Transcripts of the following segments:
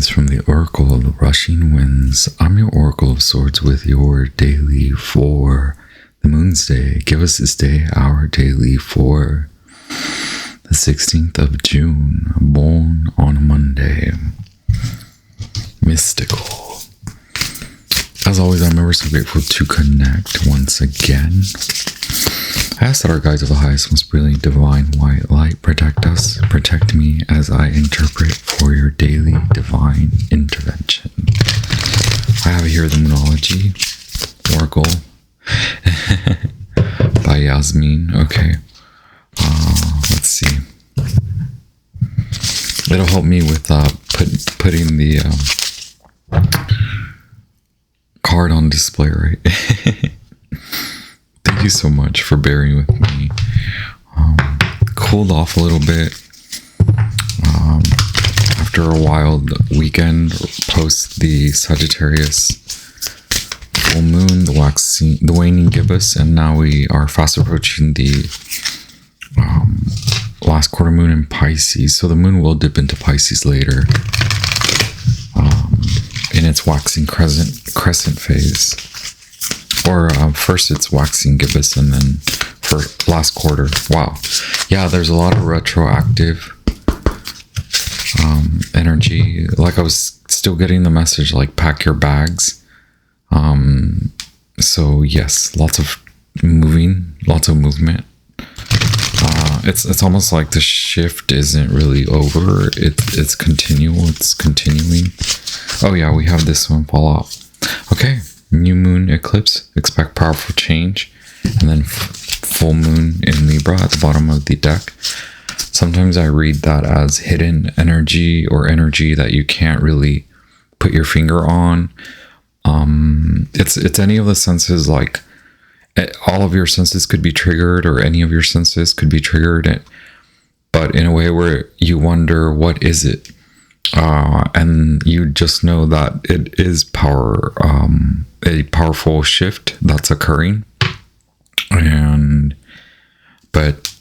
Greetings from the Oracle of the Rushing Winds. I'm your Oracle of Swords with your daily for the Moon's Day. Give us this day our daily for the 16th of June, born on a Monday. Mystical. As always, I'm ever so grateful to connect once again. I ask that our guides of the highest, most brilliant, divine, white light protect us, protect me as I interpret for your daily divine intervention. I have here the Moonology Oracle by Yasmin. Okay, let's see. It'll help me with putting the card on display, right? Thank you so much for bearing with me. Cooled off a little bit after a wild weekend post the Sagittarius full moon, the waning gibbous, and now we are fast approaching the last quarter moon in Pisces. So the moon will dip into Pisces later in its waxing crescent phase. Or first it's waxing gibbous and then for last quarter. Wow. Yeah, there's a lot of retroactive energy. Like I was still getting the message like pack your bags. So yes, lots of movement. It's almost like the shift isn't really over. It's continual. It's continuing. Oh yeah, we have this one fall off. Okay. New moon eclipse, expect powerful change, and then full moon in Libra at the bottom of the deck. Sometimes I read that as hidden energy or energy that you can't really put your finger on. It's any of the senses, like all of your senses could be triggered, or any of your senses could be triggered, but in a way where you wonder, what is it? And you just know that it is a powerful shift that's occurring, but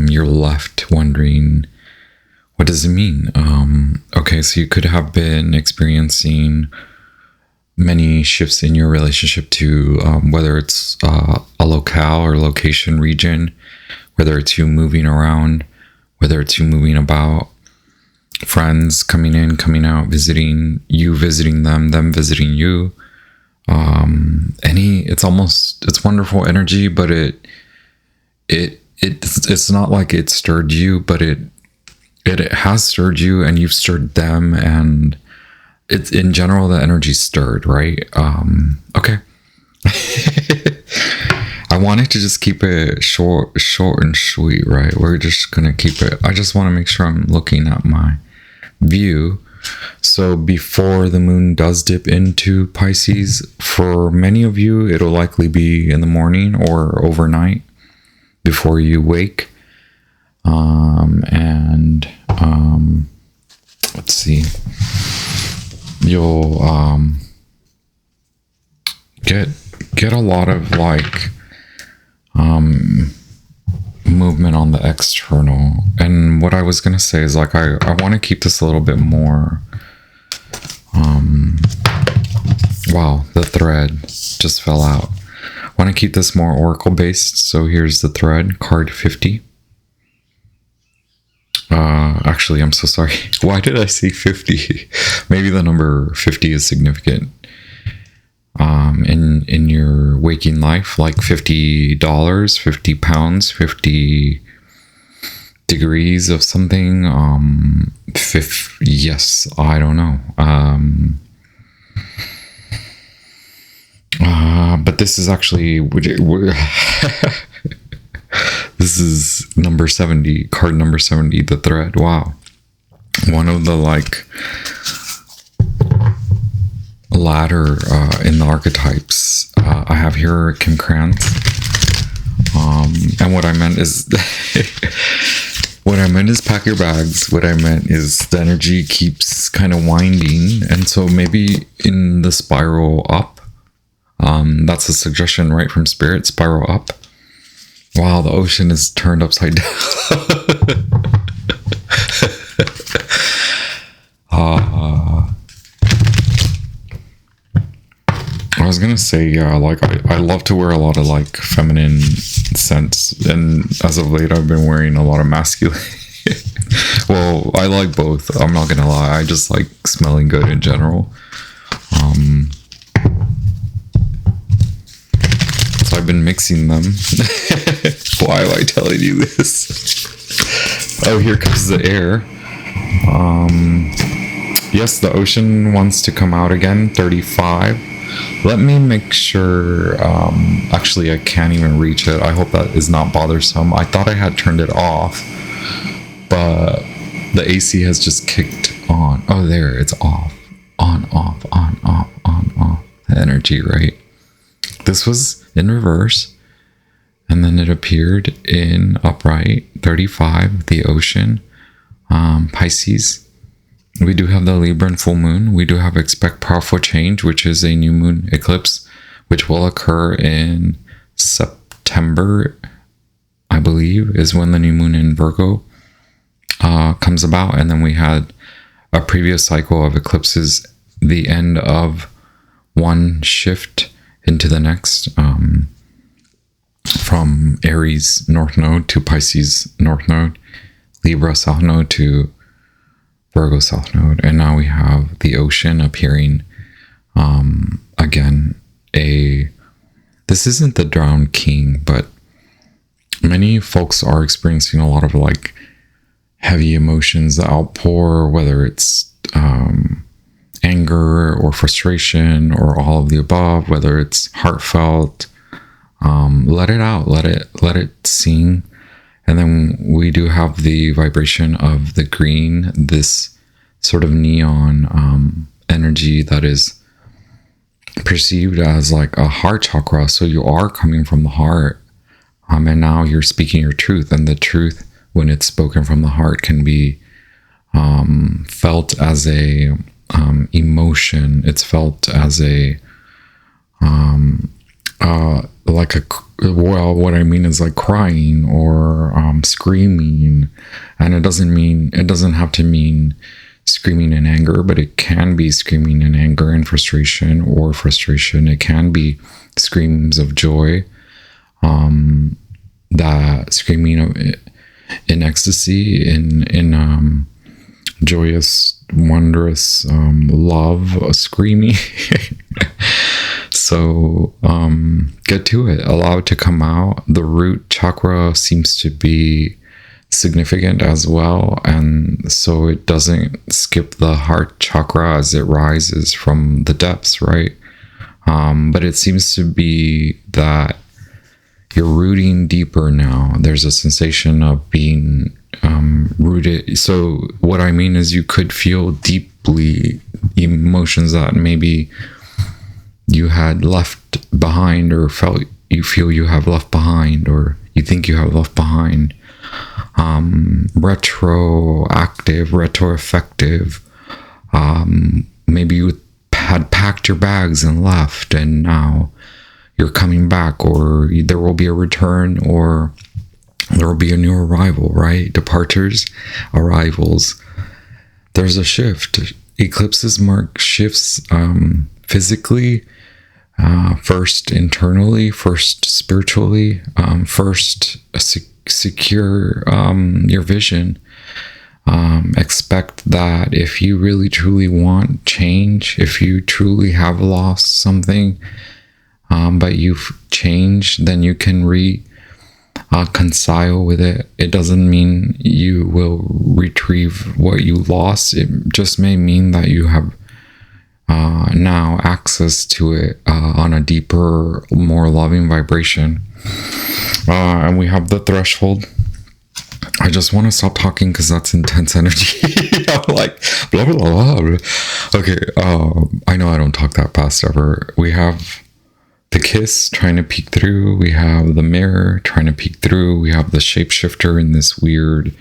you're left wondering, what does it mean? Okay, so you could have been experiencing many shifts in your relationship to whether it's a locale or location region, whether it's you moving around, whether it's you moving about, friends coming in, coming out, visiting you, visiting them visiting you. It's wonderful energy, but it's not like it stirred you, but it has stirred you, and you've stirred them, and it's in general the energy stirred, right? Okay. I wanted to just keep it short and sweet, right? We're just gonna keep it. I just want to make sure I'm looking at my view. So before the moon does dip into Pisces, for many of you, it'll likely be in the morning or overnight before you wake. Let's see. You'll get a lot of like movement on the external. And what I was gonna say is, like, I want to keep this a little bit more wow, the thread just fell out. I want to keep this more oracle based, so here's the thread, card 50. Actually, I'm so sorry. Why did I say 50? Maybe the number 50 is significant in your waking life, like $50, 50 pounds, 50 degrees of something. Yes, I don't know. But this is actually this is number 70, card number 70, the thread. Wow. One of the like ladder in the archetypes. I have here Krans. And what I meant is pack your bags. What I meant is the energy keeps kind of winding, and so maybe in the spiral up. That's a suggestion, right, from Spirit, spiral up. Wow, the ocean is turned upside down. was gonna say, yeah, like I love to wear a lot of like feminine scents, and as of late I've been wearing a lot of masculine. Well, I like both, I'm not gonna lie. I just like smelling good in general. So I've been mixing them. Why am I telling you this? Oh, here comes the air. Yes, the ocean wants to come out again. 35. Let me make sure. Actually, I can't even reach it. I hope that is not bothersome. I thought I had turned it off, but the AC has just kicked on. Oh, there, it's off. On, off, on, off, on, off. The energy, right? This was in reverse, and then it appeared in upright. 35, the ocean. Pisces. We do have the Libra and full moon. We do have expect powerful change, which is a new moon eclipse, which will occur in September, I believe, is when the new moon in Virgo comes about. And then we had a previous cycle of eclipses, the end of one shift into the next, from Aries North Node to Pisces North Node, Libra South Node to Virgo South Node. And now we have the ocean appearing again. This isn't the drowned king, but many folks are experiencing a lot of like heavy emotions, the outpour, whether it's anger or frustration or all of the above, whether it's heartfelt. Let it out, let it sing. And then we do have the vibration of the green, this sort of neon energy that is perceived as like a heart chakra. So you are coming from the heart, and now you're speaking your truth. And the truth, when it's spoken from the heart, can be felt as a emotion. It's felt as a like a, well, what I mean is like crying or screaming. And it doesn't have to mean screaming in anger, but it can be screaming in anger and frustration, or frustration. It can be screams of joy, that screaming in ecstasy, in joyous, wondrous love, screaming. So get to it, allow it to come out. The root chakra seems to be significant as well, and so it doesn't skip the heart chakra as it rises from the depths, right? But it seems to be that you're rooting deeper now. There's a sensation of being rooted. So what I mean is you could feel deeply emotions that maybe you had left behind, or you feel you have left behind, or you think you have left behind. Retroactive, retroeffective. Maybe you had packed your bags and left, and now you're coming back, or there will be a return, or there will be a new arrival, right? Departures, arrivals. There's a shift. Eclipses mark shifts physically, first internally, first spiritually, first secure your vision. Expect that if you really truly want change, if you truly have lost something, but you've changed, then you can reconcile with it. It doesn't mean you will retrieve what you lost. It just may mean that you have now access to it on a deeper, more loving vibration. And we have the threshold. I just want to stop talking because that's intense energy. I'm like blah blah blah blah. Okay, I know I don't talk that fast ever. We have the kiss trying to peek through. We have the mirror trying to peek through. We have the shapeshifter in this weird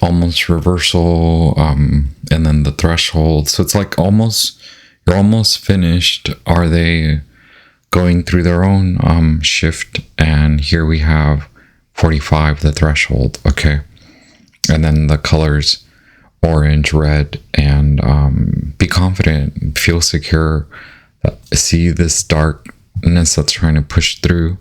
almost reversal, and then the threshold. So it's like you're almost finished. Are they going through their own shift? And here we have 45, the threshold. Okay. And then the colors, orange, red, and be confident, feel secure. see this darkness that's trying to push through.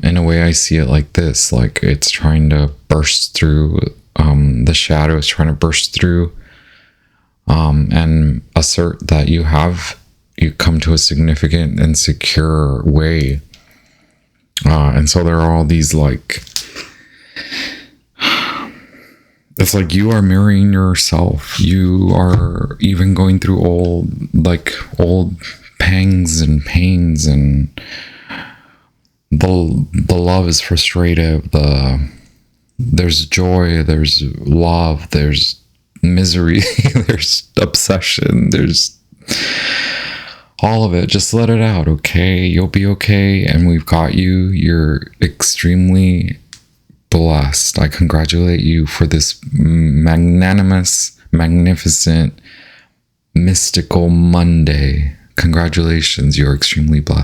In a way, I see it like this, like it's trying to burst through, the shadow is trying to burst through, and assert that you come to a significant and secure way. And so there are all these, like, it's like you are mirroring yourself. You are even going through old pangs and pains, and the love is frustrated. There's joy, there's love, there's misery, there's obsession, there's all of it. Just let it out, okay? You'll be okay, and we've got you. You're extremely blessed. I congratulate you for this magnanimous, magnificent, mystical Monday. Congratulations, you're extremely blessed.